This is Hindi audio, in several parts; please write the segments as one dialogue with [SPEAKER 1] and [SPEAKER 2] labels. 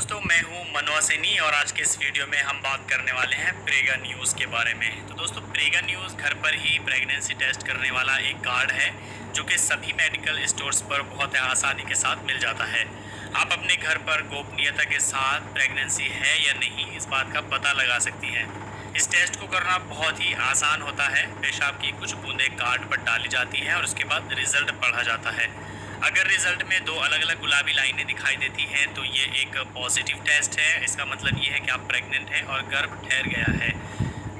[SPEAKER 1] दोस्तों, मैं हूं मनोज सैनी और आज के इस वीडियो में हम बात करने वाले हैं प्रेगा न्यूज़ के बारे में। तो दोस्तों, प्रेगा न्यूज़ घर पर ही प्रेगनेंसी टेस्ट करने वाला एक कार्ड है जो कि सभी मेडिकल स्टोर्स पर बहुत आसानी के साथ मिल जाता है। आप अपने घर पर गोपनीयता के साथ प्रेगनेंसी है या नहीं इस बात का पता लगा सकती हैं। इस टेस्ट को करना बहुत ही आसान होता है। पेशाब की कुछ बूंदें कार्ड पर डाली जाती हैं और उसके बाद रिजल्ट पढ़ा जाता है। अगर रिजल्ट में दो अलग अलग गुलाबी लाइनें दिखाई देती हैं तो ये एक पॉजिटिव टेस्ट है। इसका मतलब ये है कि आप प्रेग्नेंट हैं और गर्भ ठहर गया है।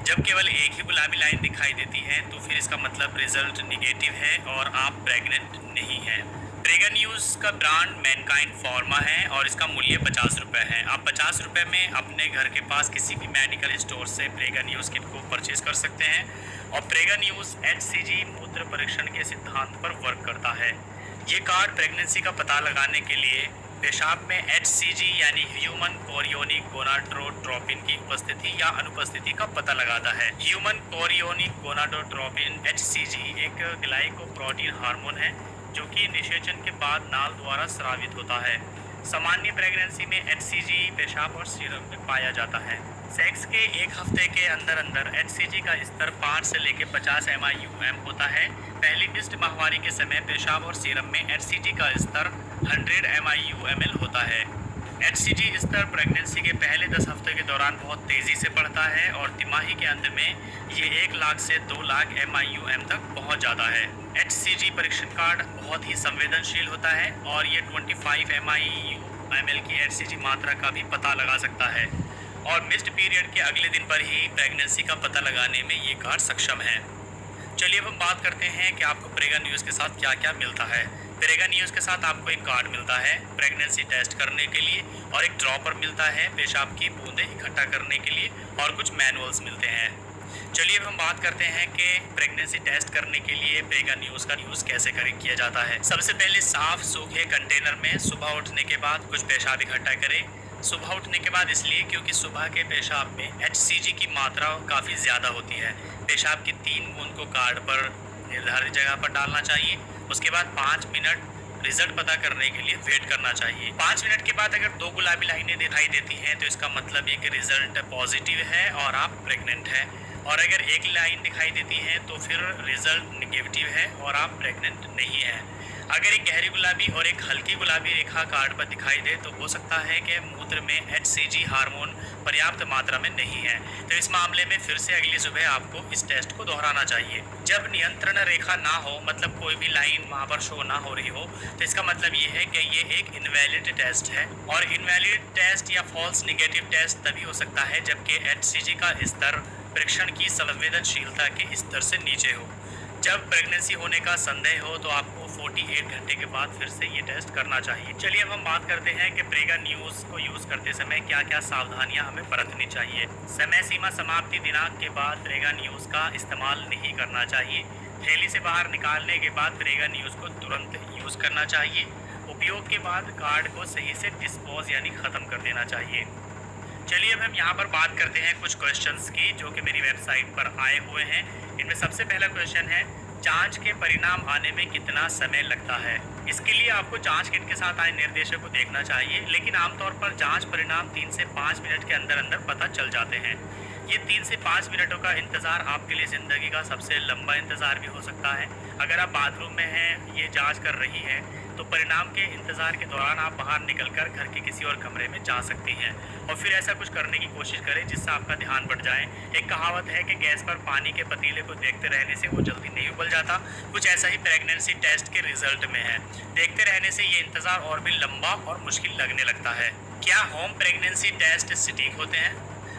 [SPEAKER 1] जब केवल एक ही गुलाबी लाइन दिखाई देती है तो फिर इसका मतलब रिजल्ट निगेटिव है और आप प्रेग्नेंट नहीं हैं। प्रेगा न्यूज़ का ब्रांड मैनकाइंड फार्मा है और इसका मूल्य 50 रुपये है। आप 50 रुपये में अपने घर के पास किसी भी मेडिकल स्टोर से प्रेगा न्यूज़ किट को परचेज कर सकते हैं। और प्रेगा न्यूज़ HCG मूत्र परीक्षण के सिद्धांत पर वर्क करता है। ये कार्ड प्रेगनेंसी का पता लगाने के लिए पेशाब में HCG यानी ह्यूमन कोरियोनिक गोनाडोट्रोपिन की उपस्थिति या अनुपस्थिति का पता लगाता है। ह्यूमन कोरियोनिक गोनाडोट्रोपिन HCG एक ग्लाइकोप्रोटीन हार्मोन है जो कि निषेचन के बाद नाल द्वारा स्रावित होता है। सामान्य प्रेगनेंसी में HCG पेशाब और सीरम में पाया जाता है। सेक्स के एक हफ्ते के अंदर अंदर HCG का स्तर 5 से लेकर 50 MIU/m होता है। पहली मिस्ड माहवारी के समय पेशाब और सीरम में HCG का स्तर 100 MIU/ml होता है। HCG स्तर प्रेगनेंसी के पहले 10 हफ्ते के दौरान बहुत तेज़ी से बढ़ता है और तिमाही के अंत में ये 1 लाख से 2 लाख MIU/m तक पहुंच जाता है। HCG परीक्षण कार्ड बहुत ही संवेदनशील होता है और ये 25 MIU/ml की HCG मात्रा का भी पता लगा सकता है और मिस्ड पीरियड के अगले दिन पर ही प्रेगनेंसी का पता लगाने में ये कार्ड सक्षम है। चलिए अब हम बात करते हैं कि आपको प्रेगा न्यूज़ के साथ क्या क्या मिलता है। प्रेगा न्यूज़ के साथ आपको एक कार्ड मिलता है प्रेगनेंसी टेस्ट करने के लिए और एक ड्रॉपर मिलता है पेशाब की बूंदें इकट्ठा करने के लिए और कुछ मैनुअल्स मिलते हैं। चलिए अब हम बात करते हैं कि प्रेगनेंसी टेस्ट करने के लिए प्रेगा न्यूज़ का यूज़ कैसे किया जाता है। सबसे पहले साफ सूखे कंटेनर में सुबह उठने के बाद कुछ पेशाब इकट्ठा करें। सुबह उठने के बाद इसलिए क्योंकि सुबह के पेशाब में HCG की मात्रा काफ़ी ज़्यादा होती है। पेशाब की 3 बूंद को कार्ड पर निर्धारित जगह पर डालना चाहिए। उसके बाद 5 मिनट रिजल्ट पता करने के लिए वेट करना चाहिए। 5 मिनट के बाद अगर 2 गुलाबी लाइनें दिखाई देती हैं तो इसका मतलब ये कि रिजल्ट पॉजिटिव है और आप प्रेग्नेंट हैं। और अगर एक लाइन दिखाई देती है तो फिर रिजल्ट निगेटिव है और आप प्रेग्नेंट नहीं हैं। अगर एक गहरी गुलाबी और एक हल्की गुलाबी रेखा कार्ड पर दिखाई दे तो हो सकता है कि मूत्र में HCG हार्मोन पर्याप्त मात्रा में नहीं है। तो इस मामले में फिर से अगली सुबह आपको इस टेस्ट को दोहराना चाहिए। जब नियंत्रण रेखा ना हो, मतलब कोई भी लाइन वहाँ पर शो ना हो रही हो, तो इसका मतलब ये है कि ये एक इनवैलिड टेस्ट है। और इनवैलिड टेस्ट या फॉल्स निगेटिव टेस्ट तभी हो सकता है जबकि HCG का स्तर परीक्षण की संवेदनशीलता के स्तर से नीचे हो। जब प्रेगनेंसी होने का संदेह हो तो आपको 48 घंटे के बाद फिर से ये टेस्ट करना चाहिए। चलिए अब हम बात करते हैं कि प्रेगा न्यूज़ को यूज़ करते समय क्या क्या सावधानियां हमें बरतनी चाहिए। समय सीमा समाप्ति दिनांक के बाद प्रेगा न्यूज़ का इस्तेमाल नहीं करना चाहिए। थैली से बाहर निकालने के बाद प्रेगा न्यूज़ को तुरंत यूज़ करना चाहिए। उपयोग के बाद कार्ड को सही से डिस्पोज यानी ख़त्म कर देना चाहिए। चलिए अब हम यहाँ पर बात करते हैं कुछ क्वेश्चंस की जो कि मेरी वेबसाइट पर आए हुए हैं। इनमें सबसे पहला क्वेश्चन है, जांच के परिणाम आने में कितना समय लगता है। इसके लिए आपको जांच किट के साथ आए निर्देशों को देखना चाहिए, लेकिन आमतौर पर जांच परिणाम 3 से 5 मिनट के अंदर अंदर पता चल जाते हैं। ये 3 से 5 मिनटों का इंतज़ार आपके लिए ज़िंदगी का सबसे लंबा इंतज़ार भी हो सकता है। अगर आप बाथरूम में हैं, ये जांच कर रही है, तो परिणाम के इंतज़ार के दौरान आप बाहर निकलकर घर के किसी और कमरे में जा सकती हैं और फिर ऐसा कुछ करने की कोशिश करें जिससे आपका ध्यान बढ़ जाए। एक कहावत है कि गैस पर पानी के पतीले को देखते रहने से वो जल्दी नहीं उबल जाता। कुछ ऐसा ही प्रेगनेंसी टेस्ट के रिजल्ट में है। देखते रहने से ये इंतज़ार और भी लंबा और मुश्किल लगने लगता है। क्या होम प्रेगनेंसी टेस्ट सटीक होते हैं?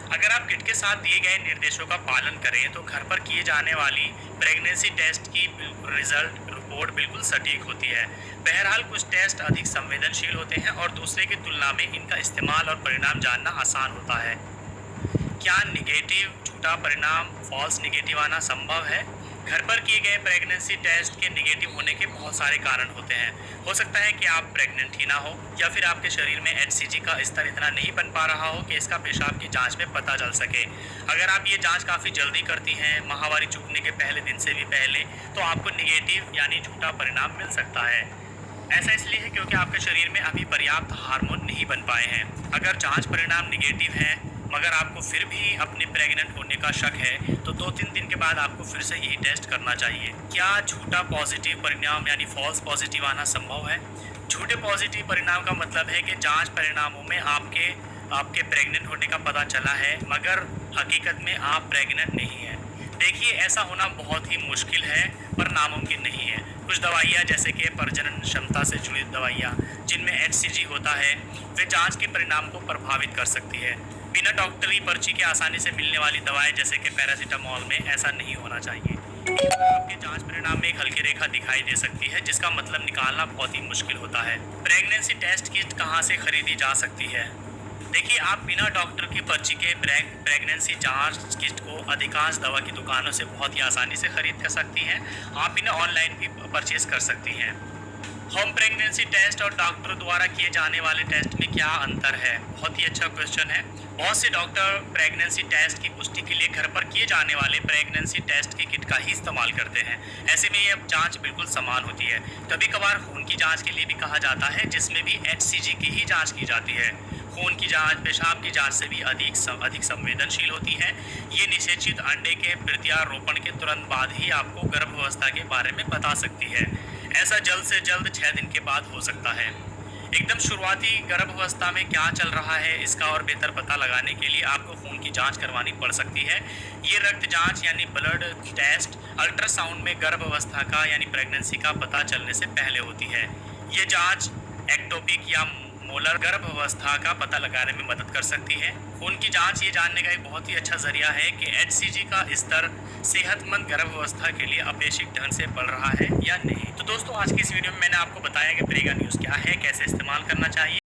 [SPEAKER 1] अगर आप किट के साथ दिए गए निर्देशों का पालन करें तो घर पर किए जाने वाली प्रेगनेंसी टेस्ट की रिपोर्ट बिल्कुल सटीक होती है। बहरहाल कुछ टेस्ट अधिक संवेदनशील होते हैं और दूसरे की तुलना में इनका इस्तेमाल और परिणाम जानना आसान होता है। क्या निगेटिव झूठा परिणाम फॉल्स निगेटिव आना संभव है? घर पर किए गए प्रेगनेंसी टेस्ट के निगेटिव होने के बहुत सारे कारण होते हैं। हो सकता है कि आप प्रेग्नेंट ही ना हो या फिर आपके शरीर में HCG का स्तर इतना नहीं बन पा रहा हो कि इसका पेशाब की जांच में पता चल सके। अगर आप ये जांच काफ़ी जल्दी करती हैं, माहवारी चूकने के पहले दिन से भी पहले, तो आपको निगेटिव यानी झूठा परिणाम मिल सकता है। ऐसा इसलिए है क्योंकि आपके शरीर में अभी पर्याप्त हार्मोन नहीं बन पाए हैं। अगर जांच परिणाम निगेटिव है मगर आपको फिर भी अपने प्रेग्नेंट होने का शक है तो 2-3 दिन के बाद आपको फिर से यही टेस्ट करना चाहिए। क्या झूठा पॉजिटिव परिणाम यानी फॉल्स पॉजिटिव आना संभव है? झूठे पॉजिटिव परिणाम का मतलब है कि जांच परिणामों में आपके प्रेग्नेंट होने का पता चला है मगर हकीकत में आप प्रेग्नेंट नहीं हैं। देखिए, ऐसा होना बहुत ही मुश्किल है पर नामुमकिन नहीं है। कुछ दवाइयाँ जैसे कि प्रजनन क्षमता से जुड़ी दवाइयाँ जिनमें HCG होता है वे जांच के परिणाम को प्रभावित कर सकती है। बिना डॉक्टरी पर्ची के आसानी से मिलने वाली दवाएं जैसे कि पैरासीटामोल में ऐसा नहीं होना चाहिए। आपके जांच परिणाम में एक हल्की रेखा दिखाई दे सकती है जिसका मतलब निकालना बहुत ही मुश्किल होता है। प्रेगनेंसी टेस्ट किट कहाँ से खरीदी जा सकती है? देखिए, आप बिना डॉक्टर की पर्ची के प्रेगनेंसी जांच किट को अधिकांश दवा की दुकानों से बहुत ही आसानी से खरीद सकती हैं। आप इन्हें ऑनलाइन भी परचेज कर सकती हैं। होम प्रेगनेंसी टेस्ट और डॉक्टर द्वारा किए जाने वाले टेस्ट में क्या अंतर है? बहुत ही अच्छा क्वेश्चन है। बहुत से डॉक्टर प्रेगनेंसी टेस्ट की पुष्टि के लिए घर पर किए जाने वाले प्रेगनेंसी टेस्ट की किट का ही इस्तेमाल करते हैं। ऐसे में यह जांच बिल्कुल समान होती है। कभी कभार खून की जांच के लिए भी कहा जाता है जिसमें भी HCG की ही जांच की जाती है। खून की जांच पेशाब की जांच से भी अधिक संवेदनशील होती है। ये निषेचित अंडे के प्रत्यारोपण के तुरंत बाद ही आपको गर्भावस्था के बारे में बता सकती है। ऐसा जल्द से जल्द 6 दिन के बाद हो सकता है। एकदम शुरुआती गर्भावस्था में क्या चल रहा है इसका और बेहतर पता लगाने के लिए आपको खून की जांच करवानी पड़ सकती है। ये रक्त जांच यानी ब्लड टेस्ट अल्ट्रासाउंड में गर्भावस्था का यानी प्रेगनेंसी का पता चलने से पहले होती है। ये जांच एक्टोपिक या मोलर गर्भावस्था का पता लगाने में मदद कर सकती है। खून की जांच ये जानने का एक बहुत ही अच्छा जरिया है कि HCG का स्तर सेहतमंद गर्भावस्था के लिए अपेक्षित ढंग से बढ़ रहा है या नहीं। तो दोस्तों, आज की इस वीडियो में मैंने आपको बताया कि प्रेगा न्यूज़ क्या है, कैसे इस्तेमाल करना चाहिए।